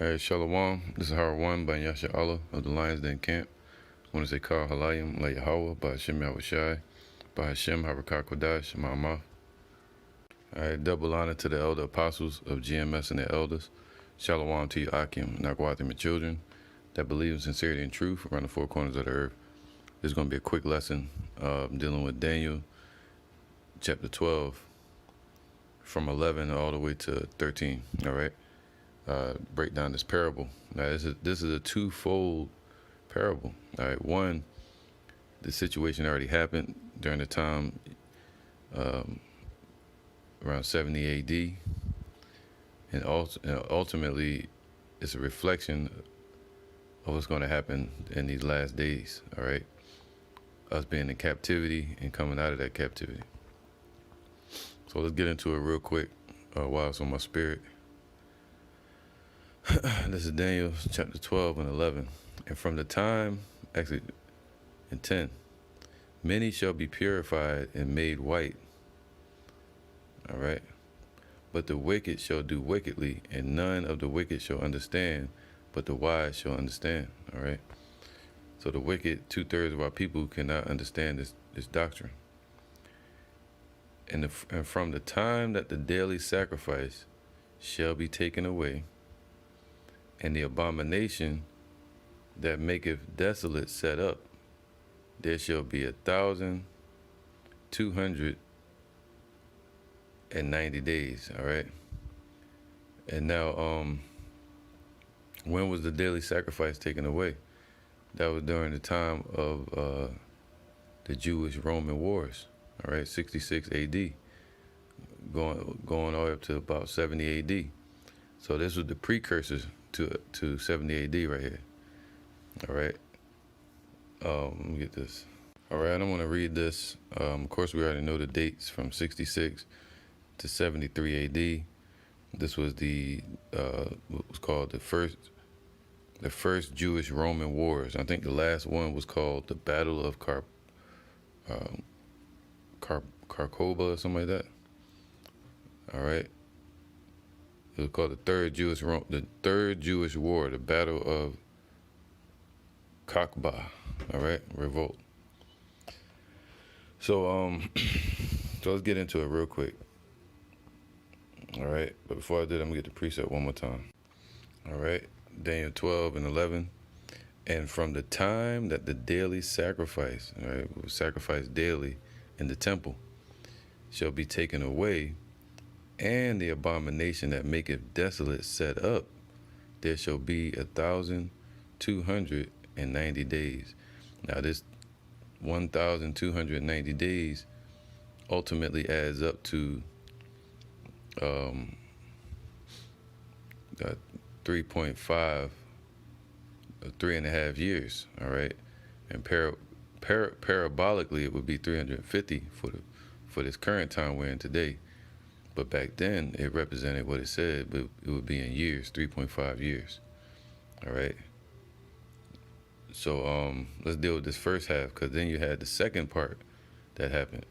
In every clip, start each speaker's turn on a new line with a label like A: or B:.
A: All right, Shalom. This is Howard 1 by Yasha Allah of the Lions Den Camp. I want to say Kal Halayim La Yahweh by Hashem Yahushai by Hashem Harakah Kodash Ma'amah. All right, double honor to the elder apostles of GMS and their elders. Shalom to you, Akim, Nagwathim, and children that believe in sincerity and truth around the four corners of the earth. This is going to be a quick lesson dealing with Daniel chapter 12 from 11 all the way to 13, all right? Break down this parable. Now, this is a twofold parable. All right, one, the situation already happened during the time around 70 A.D., and ultimately, it's a reflection of what's going to happen in these last days. All right, us being in captivity and coming out of that captivity. So let's get into it real quick while it's on my spirit. This is Daniel chapter 12 and 11. And from the time, actually in 10, many shall be purified and made white. All right. But the wicked shall do wickedly, and none of the wicked shall understand, but the wise shall understand. All right. So the wicked, 2/3 of our people cannot understand this doctrine. And from the time that the daily sacrifice shall be taken away, and the abomination that maketh desolate set up, there shall be 1,290 days. All right. And now, when was the daily sacrifice taken away? That was during the time of the Jewish-Roman wars. All right, 66 A.D. going all the way up to about 70 A.D. So this was the precursors to 70 A.D. right here. All right. Let me get this. All right, I don't want to read this. Of course, we already know the dates from 66 to 73 A.D. This was what was called the first Jewish-Roman wars. I think the last one was called the Battle of Carcoba or something like that. All right. It was called the third Jewish war, the Battle of Kakba. All right, revolt. So so let's get into it real quick. All right, but before I do that, I'm gonna get the precept one more time. All right, Daniel 12 and 11. And from the time that the daily sacrifice, all right, was sacrificed daily in the temple, shall be taken away, and the abomination that maketh desolate set up, there shall be 1,290 days. Now this 1,290 days ultimately adds up to 3.5, 3.5 years. All right, and parabolically it would be 350 for this current time we're in today. But back then, it represented what it said, but it would be in years, 3.5 years. All right. So let's deal with this first half, because then you had the second part that happened.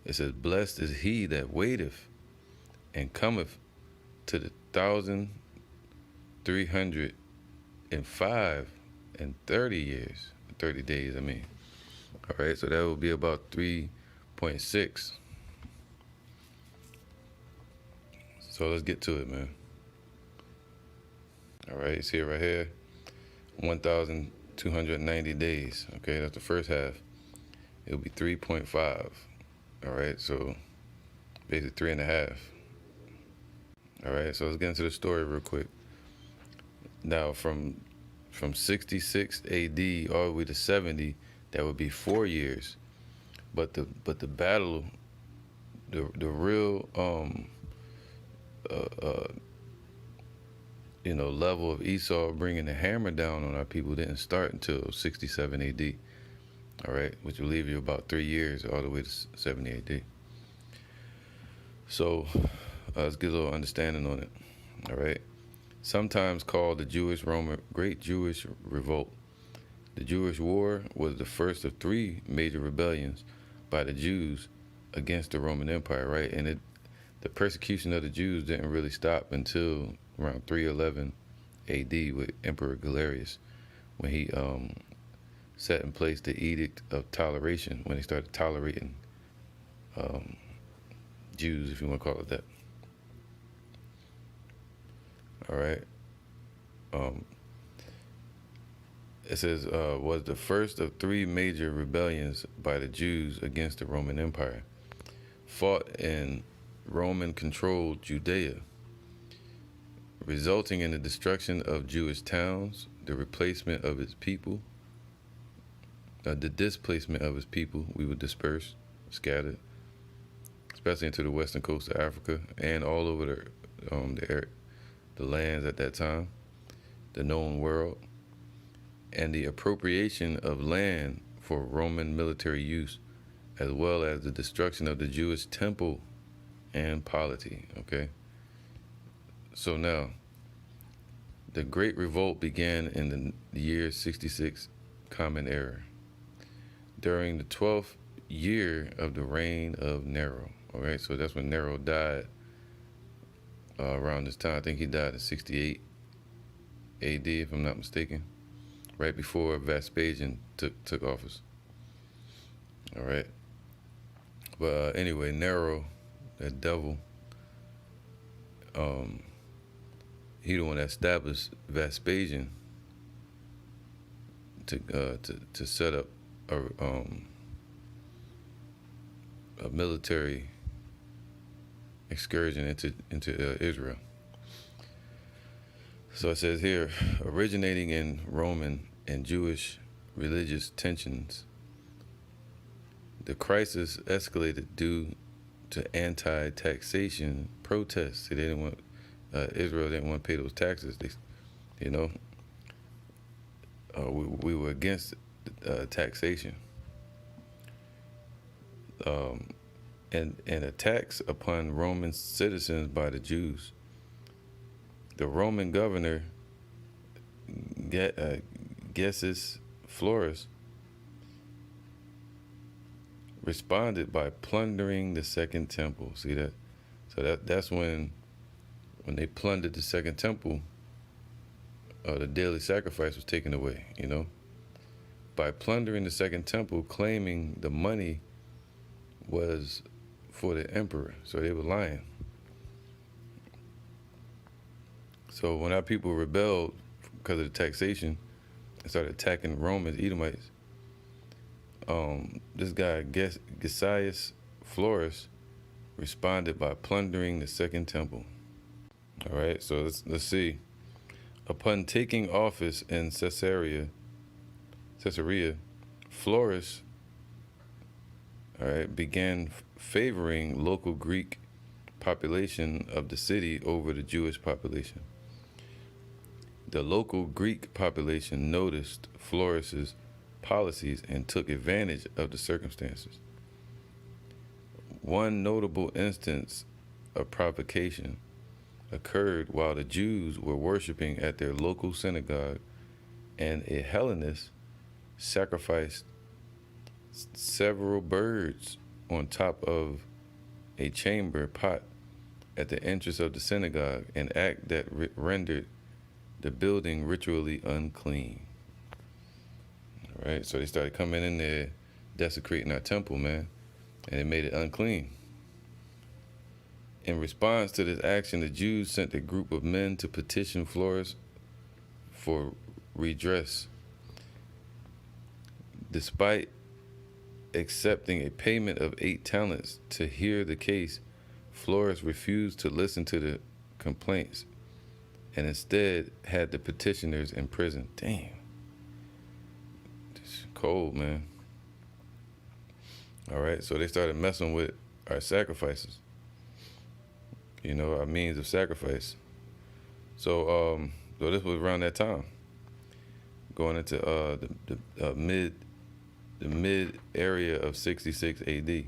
A: It says, blessed is he that waiteth and cometh to the 1,305 and 30 years, 30 days, I mean. All right, so that would be about 3.6. So let's get to it, man. All right, you see it right here. 1,290 days. Okay, that's the first half. It'll be 3.5. All right, so basically 3.5. All right, so let's get into the story real quick. Now, from 66 A.D. all the way to 70, that would be 4 years. But the battle, the real level of Esau bringing the hammer down on our people didn't start until 67 A.D. All right, which will leave you about 3 years all the way to 70 A.D. So let's get a little understanding on it. All right, sometimes called the Great Jewish Revolt. The Jewish War was the first of 3 major rebellions by the Jews against the Roman Empire. Right, and the persecution of the Jews didn't really stop until around 311 AD with Emperor Galerius when he set in place the Edict of Toleration, when he started tolerating Jews, if you want to call it that. All right. It says, was the first of three major rebellions by the Jews against the Roman Empire, fought in Roman-controlled Judea, resulting in the destruction of Jewish towns, the replacement of its people, the displacement of its people. We were dispersed, scattered, especially into the western coast of Africa and all over the lands at that time, the known world, and the appropriation of land for Roman military use, as well as the destruction of the Jewish temple and polity. Okay, so now the Great Revolt began in the year 66 Common Era, during the 12th year of the reign of Nero. All right, so that's when Nero died. Around this time, I think he died in 68 AD, if I'm not mistaken, right before Vespasian took office. All right, but anyway, Nero, that devil, he the one that established Vespasian to set up a military excursion into Israel. So it says here, originating in Roman and Jewish religious tensions, the crisis escalated due to anti-taxation protests. They didn't want Israel didn't want to pay those taxes. We were against taxation. And attacks upon Roman citizens by the Jews. The Roman governor, Gessis Florus, responded by plundering the Second Temple. See that? So that's when they plundered the Second Temple, the daily sacrifice was taken away, by plundering the Second Temple, claiming the money was for the emperor. So they were lying. So when our people rebelled because of the taxation and started attacking Romans, Edomites, this guy, Gessius Florus, responded by plundering the Second Temple. All right, so let's see. Upon taking office in Caesarea, Florus, began favoring local Greek population of the city over the Jewish population. The local Greek population noticed Florus's policies and took advantage of the circumstances. One notable instance of provocation occurred while the Jews were worshiping at their local synagogue, and a Hellenist sacrificed several birds on top of a chamber pot at the entrance of the synagogue, an act that rendered the building ritually unclean. All right, so they started coming in there, desecrating our temple, man, and it made it unclean. In response to this action, the Jews sent a group of men to petition Florus for redress. Despite accepting a payment of 8 talents to hear the case, Florus refused to listen to the complaints and instead had the petitioners imprisoned. Damn. It's cold, man. All right, so they started messing with our sacrifices, our means of sacrifice. So this was around that time, going into the mid area of 66 AD.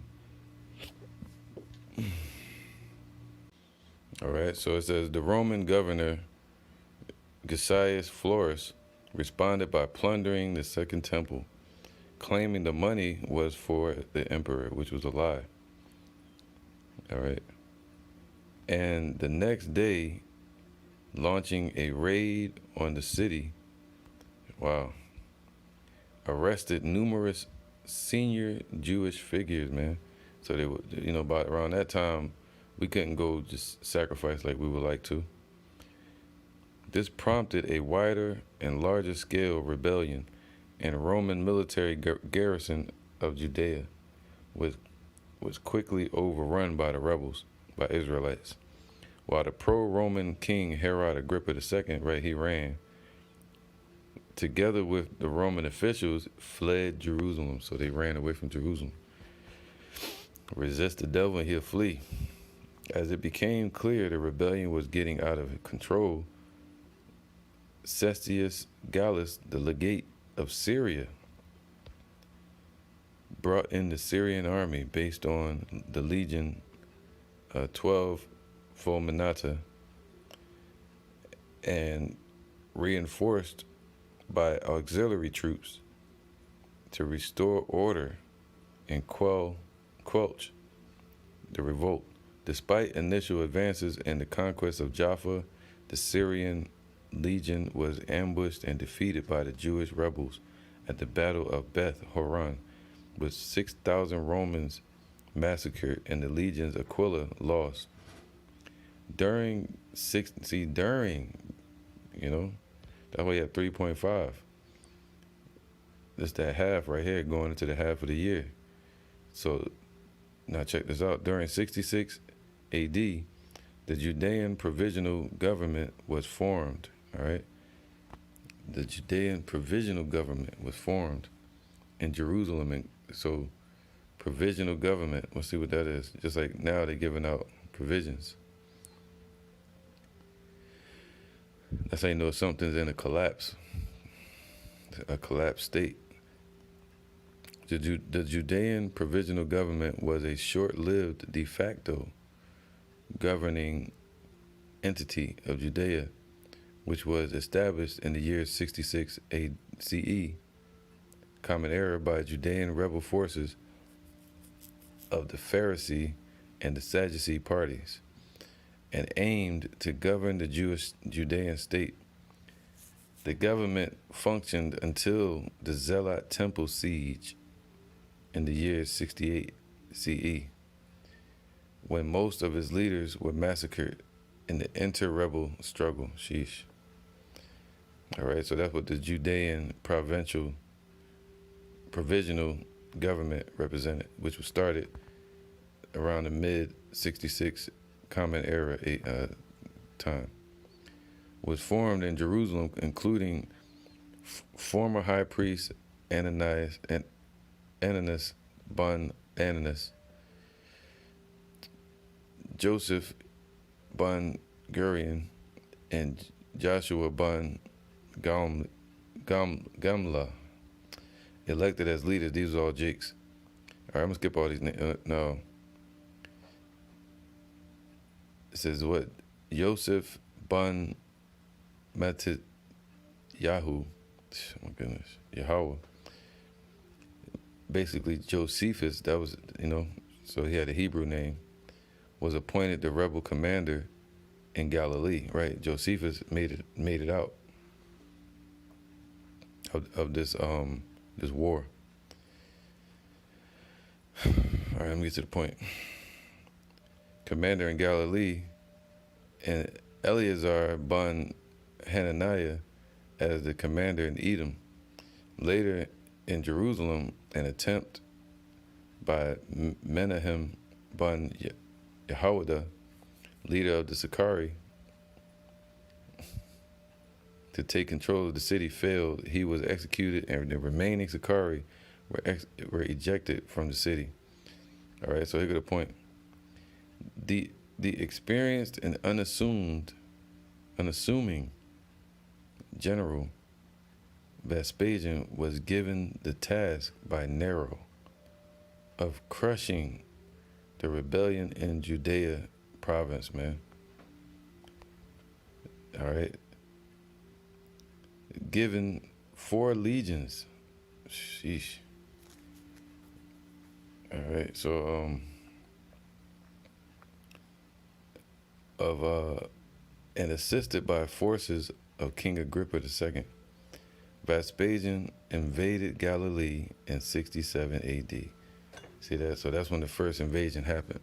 A: All right, so it says the Roman governor Gessius Florus responded by plundering the Second Temple, claiming the money was for the emperor, which was a lie. All right. And the next day, launching a raid on the city. Wow. Arrested numerous senior Jewish figures, man. So they would, by around that time, we couldn't go just sacrifice like we would like to. This prompted a wider and larger scale rebellion, and Roman military garrison of Judea was quickly overrun by the rebels, by Israelites. While the pro-Roman king Herod Agrippa II, right, he ran, together with the Roman officials, fled Jerusalem. So they ran away from Jerusalem. Resist the devil and he'll flee. As it became clear the rebellion was getting out of control, Cestius Gallus, the legate of Syria, brought in the Syrian army based on the Legion 12 Fulminata and reinforced by auxiliary troops to restore order and quelch the revolt. Despite initial advances and the conquest of Jaffa, the Syrian legion was ambushed and defeated by the Jewish rebels at the Battle of Beth Horon, with 6,000 Romans massacred and the legion's Aquila lost. That's why you have 3.5. That's that half right here going into the half of the year. So now check this out. During 66 AD, the Judean Provisional Government was formed, all right? The Judean Provisional Government was formed in Jerusalem. And so provisional government, we'll see what that is. Just like now they're giving out provisions. That's how you know something's in a collapsed state. The Judean Provisional Government was a short-lived de facto governing entity of Judea, which was established in the year 66 CE, Common Era, by Judean rebel forces of the Pharisee and the Sadducee parties, and aimed to govern the Judean state. The government functioned until the Zealot temple siege in the year 68 CE, when most of its leaders were massacred in the inter-rebel struggle. Sheesh. All right, so that's what the Judean Provisional Government represented, which was started around the mid-66 Common Era time. Was formed in Jerusalem, including former high priest Ananias bun Ananias, Joseph bun Gurion, and Joshua bun Gamla, elected as leaders. These are all Jakes. All right, I'm gonna skip all these names. No. It says what? Joseph bun Matityahu. Oh my goodness. Yahweh. Basically, Josephus, that was, so he had a Hebrew name, was appointed the rebel commander in Galilee, right? Josephus made it out of this war. All right, let me get to the point. Commander in Galilee, and Eleazar bun Hananiah as the commander in Edom. Later in Jerusalem, an attempt by Menahem bun Yehoiada, leader of the Sicarii, to take control of the city failed. He was executed, and the remaining Sicarii were ejected from the city. All right, so here go the point. The experienced and unassuming General Vespasian was given the task by Nero of crushing the rebellion in Judea province, man. All right. Given 4 legions. Sheesh. All right, so and assisted by forces of King Agrippa II, Vespasian invaded Galilee in 67 AD. See that? So that's when the first invasion happened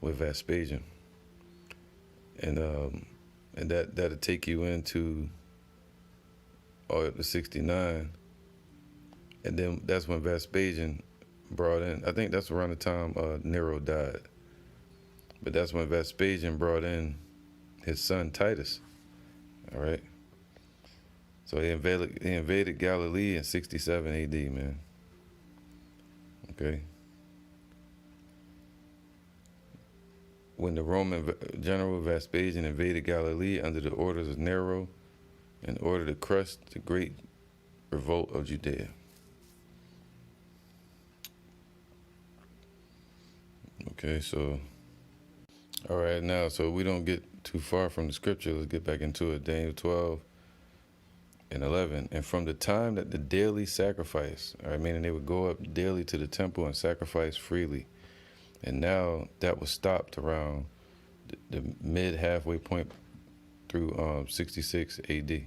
A: with Vespasian, and that'll take you into the 69, and then that's when Vespasian brought in. I think that's around the time Nero died, but that's when Vespasian brought in his son Titus. All right. So he invaded Galilee in 67 AD, man. Okay. When the Roman general Vespasian invaded Galilee under the orders of Nero in order to crush the great revolt of Judea. Okay, so, all right, now, so we don't get too far from the scripture. Let's get back into it. Daniel 12 and 11. And from the time that the daily sacrifice, all right, meaning they would go up daily to the temple and sacrifice freely. And now that was stopped around the mid halfway point through 66 AD,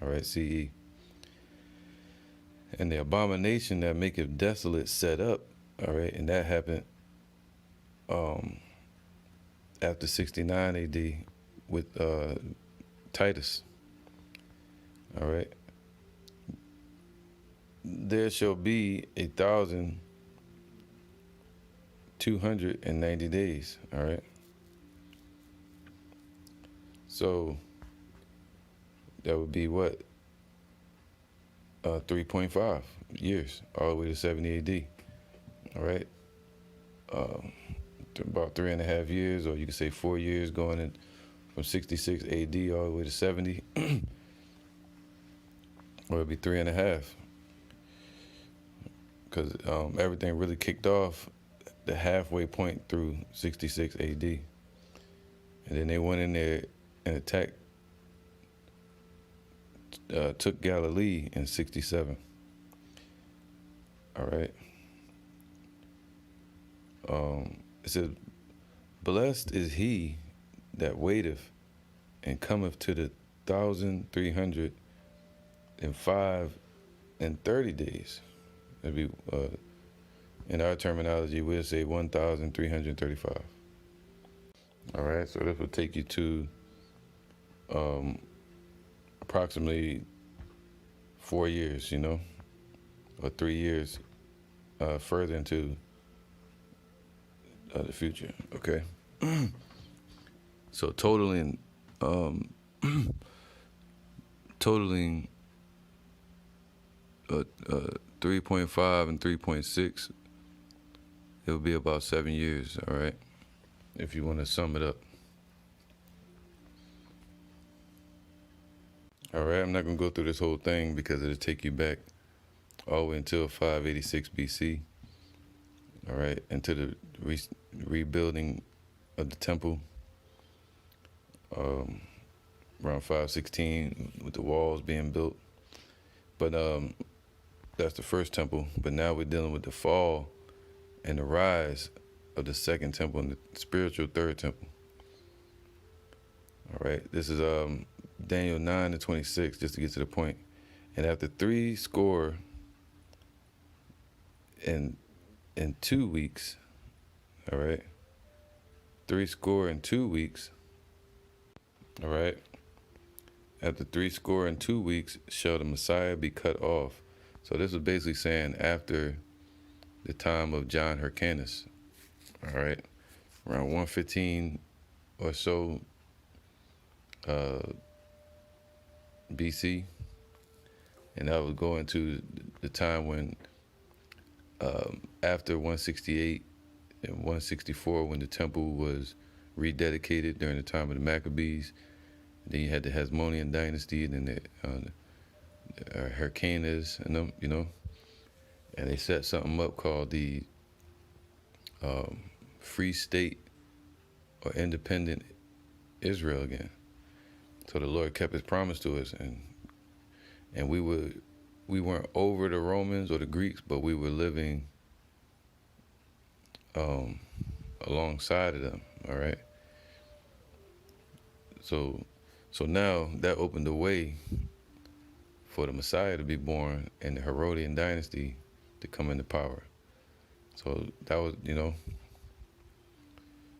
A: all right, CE. And the abomination that Maketh Desolate set up, all right, and that happened after 69 AD with Titus, all right. There shall be 1,290 days, all right. So that would be what? 3.5 years, all the way to 70 AD, all right. About 3.5 years, or you could say 4 years, going in from 66 AD all the way to 70, or it'd be 3.5, because everything really kicked off the halfway point through 66 AD, and then they went in there and attacked, took Galilee in 67. All right. It says, blessed is he that waiteth and cometh to the 1,330 days. That'd be, in our terminology, we'll say 1,335. All right, so this will take you to approximately 4 years, or 3 years further into the future. Okay. So totaling 3.5 and 3.6, it'll be about 7 years. All right, if you want to sum it up. All right, I'm not gonna go through this whole thing because it'll take you back all the way until 586 BC. All right, into the rebuilding of the temple, around 516 with the walls being built. But that's the first temple. But now we're dealing with the fall and the rise of the second temple and the spiritual third temple. All right, this is Daniel 9 to 26, just to get to the point. And after 80 in 2 weeks, all right, 80 weeks, all right, after 80 weeks shall the Messiah be cut off. So this is basically saying after the time of John Hyrcanus, all right, around 115 or so BC, and that would go into the time when after 168 and 164, when the temple was rededicated during the time of the Maccabees. Then you had the Hasmonean dynasty, and then the Hyrcanus and them, and they set something up called the Free State or Independent Israel again. So the Lord kept his promise to us, and we weren't over the Romans or the Greeks, but we were living alongside of them, all right? So So now that opened the way for the Messiah to be born and the Herodian dynasty to come into power. So that was,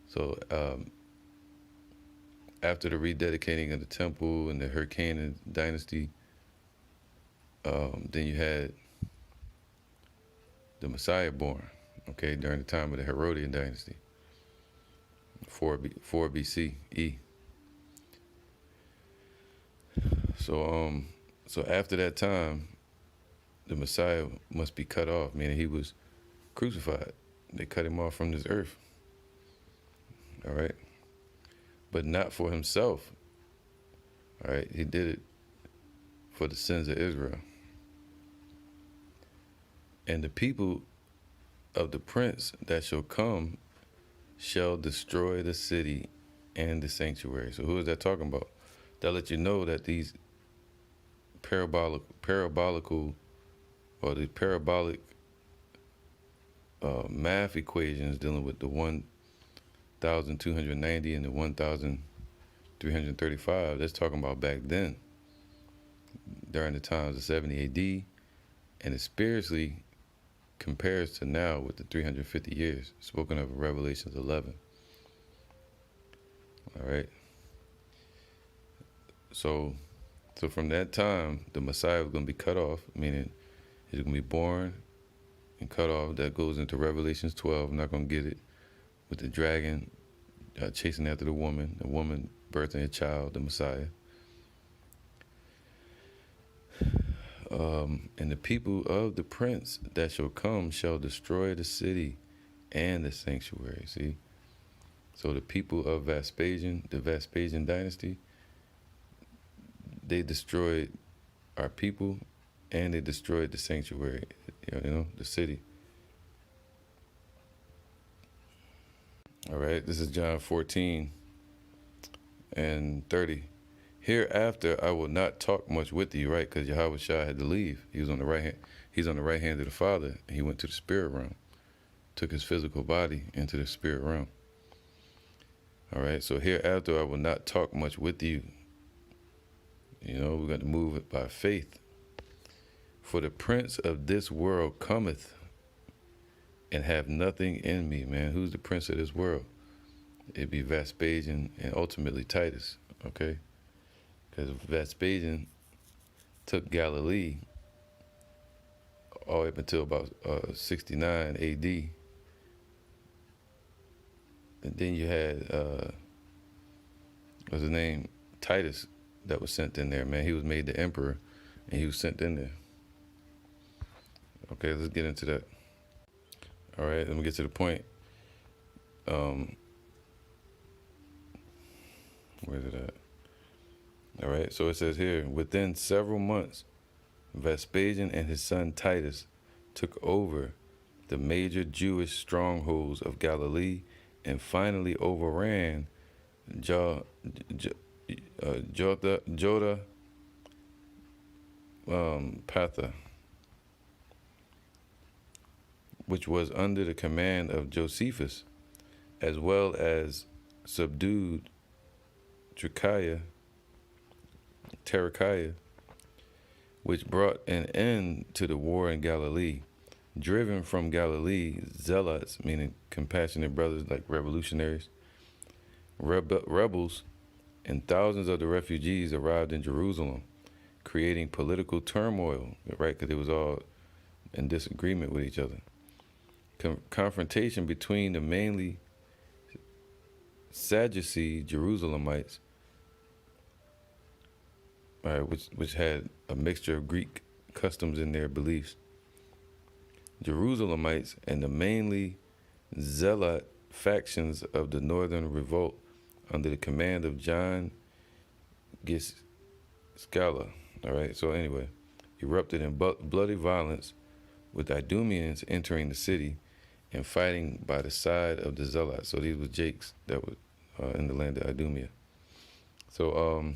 A: so after the rededicating of the temple and the Hyrcanian dynasty, then you had the Messiah born, okay, during the time of the Herodian dynasty, 4 BCE. So after that time, the Messiah must be cut off, meaning he was crucified. They cut him off from this earth, all right? But not for himself, all right? He did it for the sins of Israel. And the people of the prince that shall come shall destroy the city and the sanctuary. So who is that talking about? That let you know that these parabolical or the parabolic math equations dealing with the 1,290 and the 1,335, that's talking about back then, during the times of 70 AD, and it spiritually compares to now with the 350 years spoken of in Revelations 11. All right. So from that time, the Messiah was going to be cut off, meaning he's going to be born and cut off. That goes into Revelations 12. I'm not going to get it, with the dragon chasing after the woman birthing a child, the Messiah. And the people of the prince that shall come shall destroy the city and the sanctuary. See? So the people of Vespasian, the Vespasian dynasty, they destroyed our people and they destroyed the sanctuary, the city. All right, this is John 14 and 30. Hereafter I will not talk much with you, right? Because Yahweh Shai had to leave. He was on the right hand. He's on the right hand of the Father. And he went to the spirit realm, took his physical body into the spirit realm. All right. So hereafter I will not talk much with you. We're going to move it by faith. For the prince of this world cometh and have nothing in me, man. Who's the prince of this world? It'd be Vespasian and ultimately Titus. Okay. Because Vespasian took Galilee all the way up until about 69 AD. And then you had, what's his name? Titus, that was sent in there, man. He was made the emperor, and he was sent in there. Okay, let's get into that. All right, let me get to the point. Where's it at? All right, so it says here, within several months, Vespasian and his son Titus took over the major Jewish strongholds of Galilee and finally overran Jodha, Patha, which was under the command of Josephus, as well as subdued Tarichiah, which brought an end to the war in Galilee. Driven from Galilee, zealots, meaning compassionate brothers like revolutionaries, rebels, and thousands of the refugees arrived in Jerusalem, creating political turmoil, right? Because it was all in disagreement with each other. Confrontation between the mainly Sadducee Jerusalemites, which had a mixture of Greek customs in their beliefs, Jerusalemites, and the mainly Zealot factions of the Northern Revolt under the command of John Giscala. All right, so anyway, erupted in bloody violence, with Idumeans entering the city and fighting by the side of the Zealots. So these were Jakes that were in the land of Idumea. So,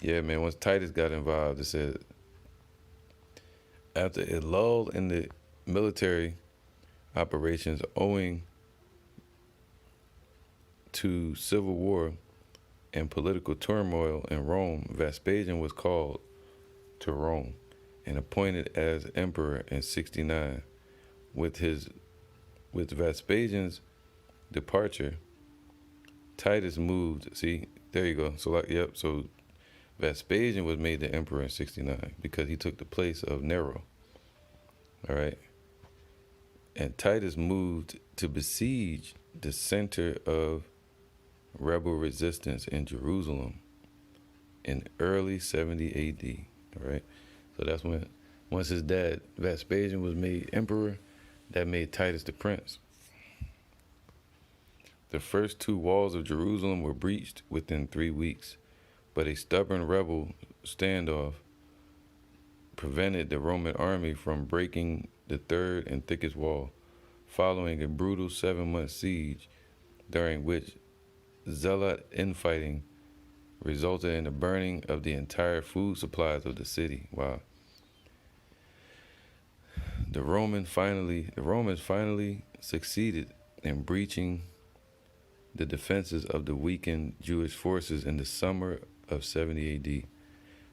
A: yeah, man, once Titus got involved, it said, after a lull in the military operations owing to civil war, and political turmoil in Rome, Vespasian was called to Rome and appointed as emperor in 69. With Vespasian's departure, Titus moved. See, there you go. So so Vespasian was made the emperor in 69 because he took the place of Nero. All right. And Titus moved to besiege the center of rebel resistance in Jerusalem in early 70 AD. All right. So that's when, once his dad Vespasian was made emperor, that made Titus the prince. The first two walls of Jerusalem were breached within 3 weeks, but a stubborn rebel standoff prevented the Roman army from breaking the third and thickest wall, following a brutal 7-month siege, during which zealot infighting resulted in the burning of the entire food supplies of the city. Wow. The Romans finally succeeded in breaching the defenses of the weakened Jewish forces in the summer of 70 AD.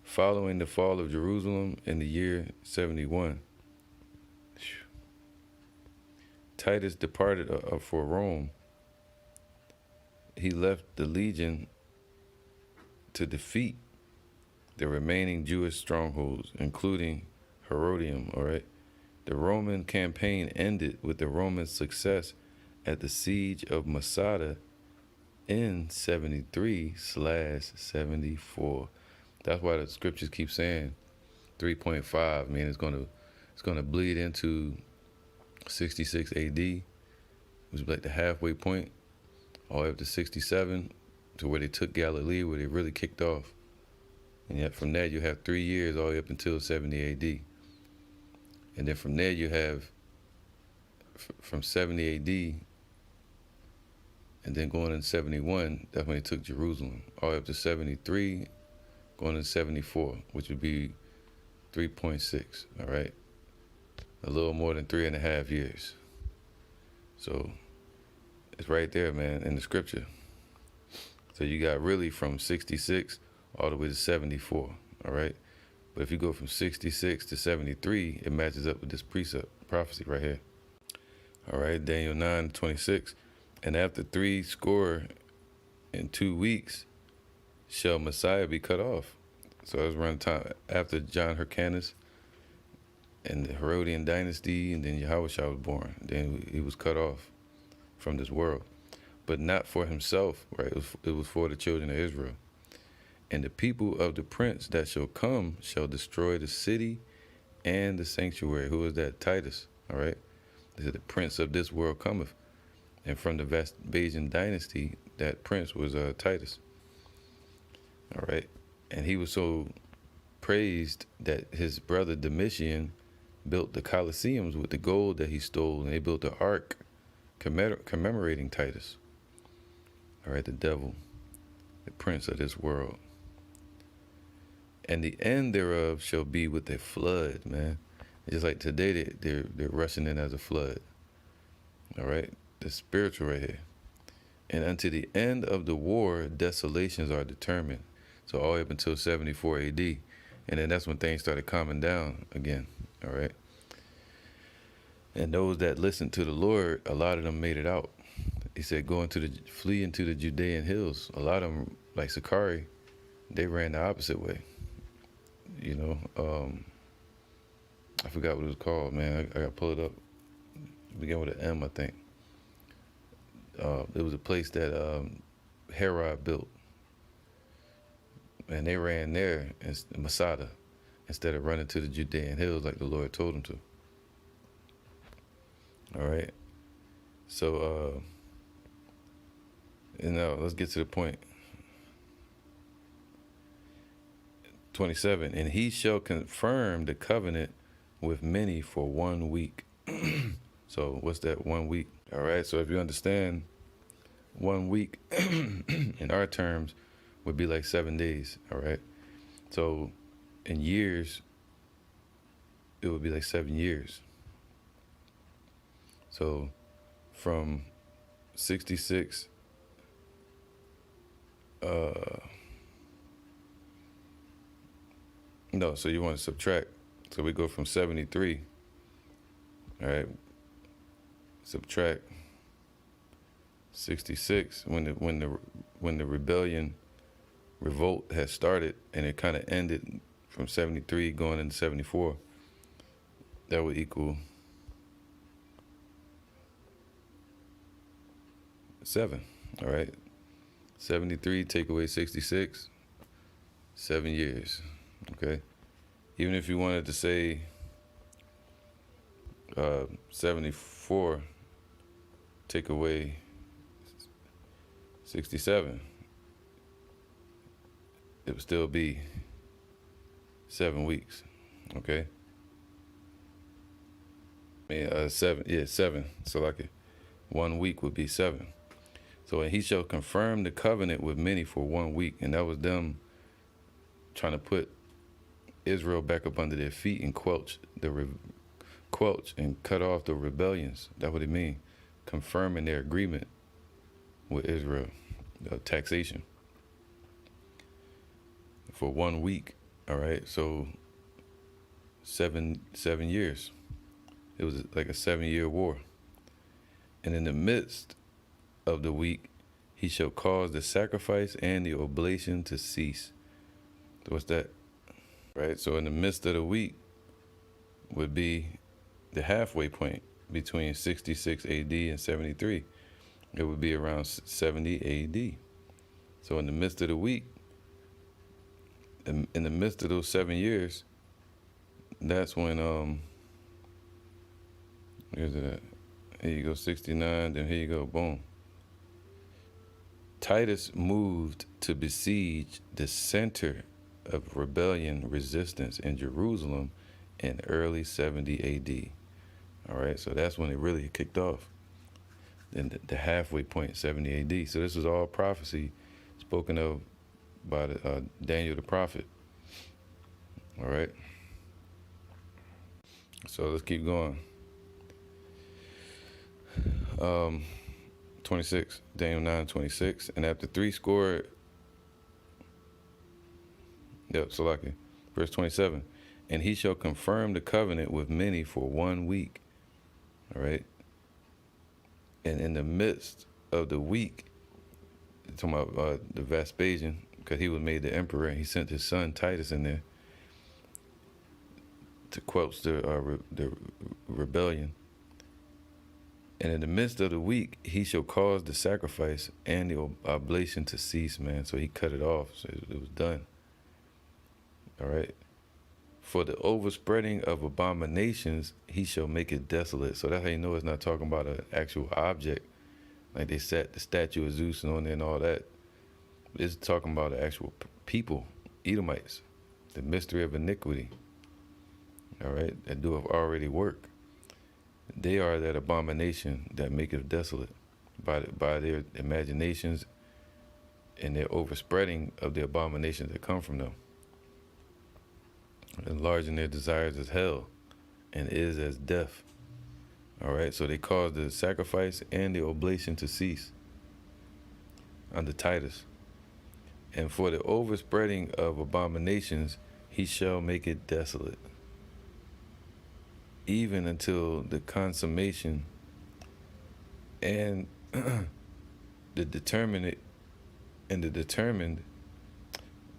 A: Following the fall of Jerusalem in the year 71, Titus departed for Rome. He left the legion to defeat the remaining Jewish strongholds, including Herodium. All right. The Roman campaign ended with the Roman success at the siege of Masada in 73/74. That's why the scriptures keep saying 3.5. I mean, it's gonna bleed into 66 AD, which is like the halfway point, all the way up to 67, to where they took Galilee, where they really kicked off. And yet from there you have 3 years all the way up until 70 AD. And then from there you have from 70 AD and then going into 71, that's when they took Jerusalem, all the way up to 73, going into 74, which would be 3.6, all right? A little more than 3.5 years. So it's right there, man, in the scripture. So you got really from 66 all the way to 74, all right? But if you go from 66 to 73, it matches up with this precept, prophecy right here. All right, Daniel 9:26. And after 62 weeks shall Messiah be cut off. So that's around the time after John Hyrcanus and the Herodian dynasty, and then Yahushua was born. Then he was cut off from this world, but not for himself, right? It was for the children of Israel. And the people of the prince that shall come shall destroy the city and the sanctuary. Who is that? Titus, all right? This is the prince of this world cometh. And from the Vespasian dynasty, that prince was Titus, all right? And he was so praised that his brother Domitian built the Colosseums with the gold that he stole, and they built the ark commemorating Titus, all right, the devil, the prince of this world. And the end thereof shall be with a flood, man. Just like today, they're rushing in as a flood, all right? The spiritual right here. And unto the end of the war, desolations are determined. So all the way up until 74 AD. And then that's when things started calming down again, all right? And those that listened to the Lord, a lot of them made it out. He said, flee into the Judean hills. A lot of them, like Sakari, they ran the opposite way. You know, I forgot what it was called, man. I got to pull it up. It began with an M, I think. It was a place that Herod built. And they ran there in Masada instead of running to the Judean hills like the Lord told them to. All right. So, let's get to the point. 27, and he shall confirm the covenant with many for 1 week. So what's that 1 week? All right, so if you understand, 1 week in our terms would be like 7 days, all right? So in years, it would be like 7 years. So from 66 No, so you want to subtract. So we go from 73, all right, subtract 66 when the rebellion revolt had started, and it kind of ended from 73 going into 74. That would equal 7, all right? 73 take away 66, 7 years, okay? Even if you wanted to say 74 take away 67, it would still be 7 weeks, okay? I mean, 7. So like 1 week would be 7. So and he shall confirm the covenant with many for 1 week, and that was them trying to put Israel back up under their feet and quelch and cut off the rebellions. That's what it means, confirming their agreement with Israel, taxation for 1 week. All right, so 7 years. It was like a 7-year war. And in the midst of the week, he shall cause the sacrifice and the oblation to cease. So what's that? Right? So in the midst of the week would be the halfway point between 66 AD and 73. It would be around 70 AD. So in the midst of the week, in the midst of those 7 years, that's when where's it at? Here you go, 69, then here you go, boom. Titus moved to besiege the center of rebellion resistance in Jerusalem in early 70 AD. All right, so that's when it really kicked off. Then the halfway point, 70 AD. So this was all prophecy spoken of by Daniel the prophet. All right. So let's keep going. 26, Daniel 9:26, and after 70, verse 27, and he shall confirm the covenant with many for 1 week. All right. And in the midst of the week, talking about the Vespasian, because he was made the emperor, and he sent his son Titus in there to quench the rebellion. And in the midst of the week, he shall cause the sacrifice and the oblation to cease, man. So he cut it off. So it was done. All right. For the overspreading of abominations, he shall make it desolate. So that's how you know it's not talking about an actual object. Like they set the statue of Zeus on there and all that. It's talking about the actual people, Edomites, the mystery of iniquity. All right. That do have already work. They are that abomination that maketh desolate by their imaginations and their overspreading of the abominations that come from them. Enlarging their desires as hell and is as death. All right, so they caused the sacrifice and the oblation to cease under Titus. And for the overspreading of abominations, he shall make it desolate, even until the consummation and the determined,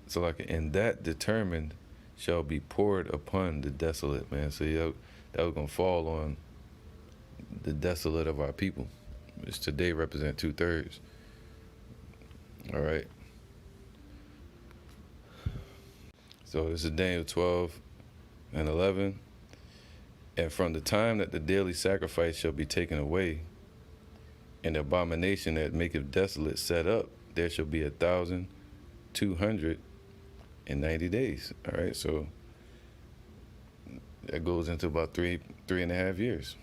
A: so like, and that determined shall be poured upon the desolate, man. So yeah, that was gonna fall on the desolate of our people, which today represent 2/3. All right. So this is Daniel 12:11. And from the time that the daily sacrifice shall be taken away, and the abomination that maketh desolate set up, there shall be 1,290 days. All right, so that goes into about three and a half years.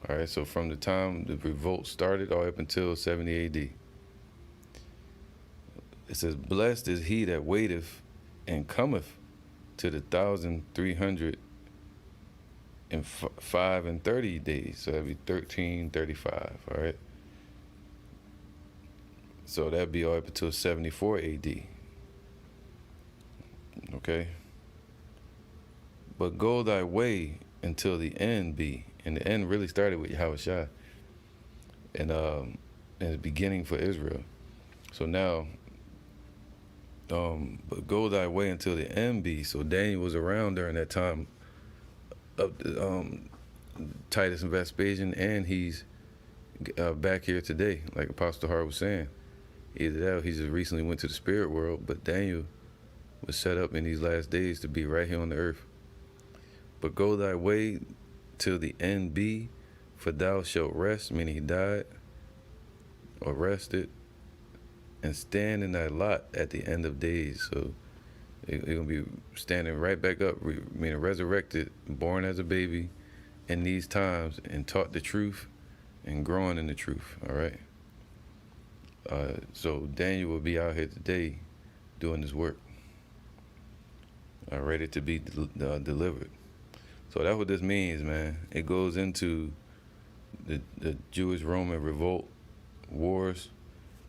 A: All right, so from the time the revolt started all up until 70 AD. It says, blessed is he that waiteth and cometh to the 1,305 and 30 days. So that'd be 1335, all right? So that'd be all up until 74 AD. Okay. But go thy way until the end be. And the end really started with Yahushua. And the beginning for Israel. So now, but go thy way until the end be. So Daniel was around during that time of the, Titus and Vespasian, and he's back here today, like Apostle Hart was saying. Either that or he just recently went to the spirit world, but Daniel was set up in these last days to be right here on the earth. But go thy way till the end be, for thou shalt rest, meaning he died or rested, and stand in thy lot at the end of days. So you're going to be standing right back up, meaning resurrected, born as a baby in these times, and taught the truth and growing in the truth, all right? So Daniel will be out here today doing his work, ready to be delivered. So that's what this means, man. It goes into the Jewish-Roman revolt wars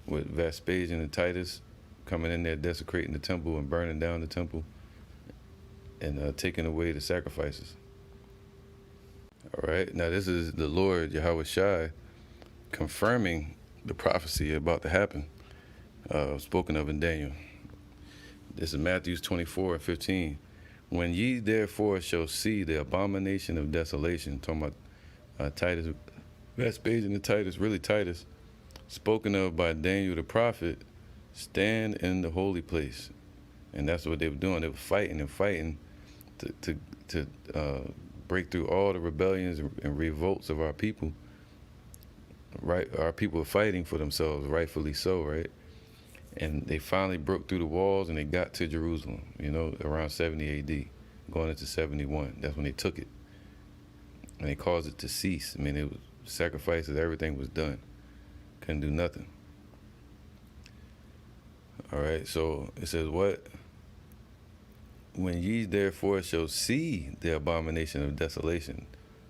A: with Vespasian and Titus coming in there, desecrating the temple and burning down the temple and taking away the sacrifices. All right, now this is the Lord Yahushua confirming the prophecy about to happen, spoken of in Daniel. This is Matthew 24:15. When ye therefore shall see the abomination of desolation, talking about Titus, Vespasian and Titus, really Titus, spoken of by Daniel the prophet, stand in the holy place. And that's what they were doing. They were fighting and fighting to break through all the rebellions and revolts of our people. Right, our people are fighting for themselves, rightfully so, right? And they finally broke through the walls and they got to Jerusalem, around 70 AD, going into 71. That's when they took it. And they caused it to cease. I mean, it was sacrifices, everything was done. Couldn't do nothing. All right, so it says what? When ye therefore shall see the abomination of desolation,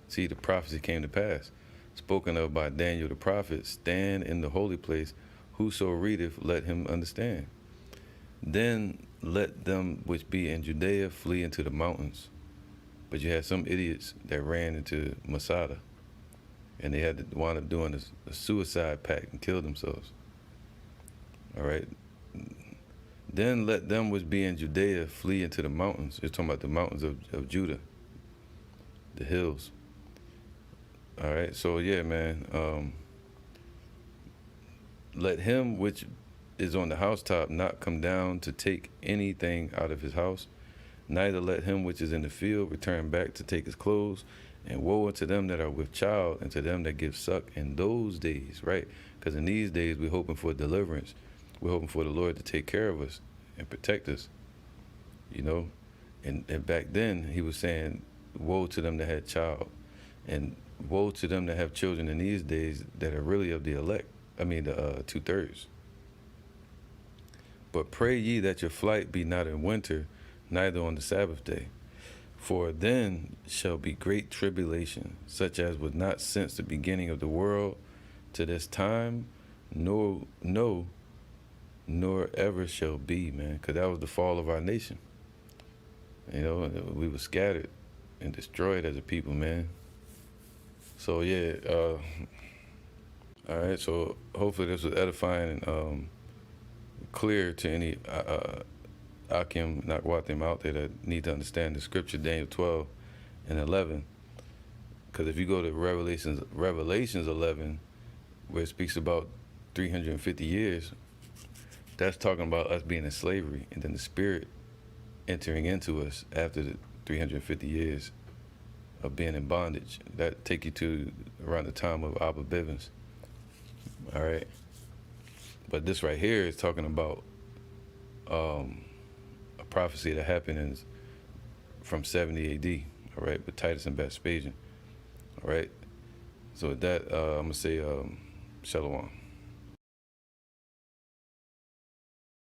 A: see the prophecy came to pass, spoken of by Daniel the prophet, stand in the holy place, whoso readeth, let him understand. Then let them which be in Judea flee into the mountains. But you had some idiots that ran into Masada, and they had to wind up doing a suicide pact and killed themselves. All right. Then let them which be in Judea flee into the mountains. You're talking about the mountains of Judah, the hills. All right, so yeah, man. Let him which is on the housetop not come down to take anything out of his house, neither let him which is in the field return back to take his clothes. And woe unto them that are with child, and to them that give suck in those days, right? Because in these days we're hoping for deliverance. We're hoping for the Lord to take care of us and protect us, And back then he was saying, woe to them that had child, and woe to them that have children in these days that are really of the elect. I mean, the 2/3. But pray ye that your flight be not in winter, neither on the Sabbath day. For then shall be great tribulation, such as was not since the beginning of the world to this time, nor ever shall be, man. Because that was the fall of our nation. We were scattered and destroyed as a people, man. So, yeah. All right, so hopefully this was edifying and clear to any Akim, Nakwatim out there that need to understand the scripture, Daniel 12 and 11. Because if you go to Revelations 11, where it speaks about 350 years, that's talking about us being in slavery, and then the Spirit entering into us after the 350 years of being in bondage. That take you to around the time of Abba Bivens. All right. But this right here is talking about a prophecy that happened from 70 AD, all right, with Titus and Vespasian, all right? So with that, I'm going to say Shalom.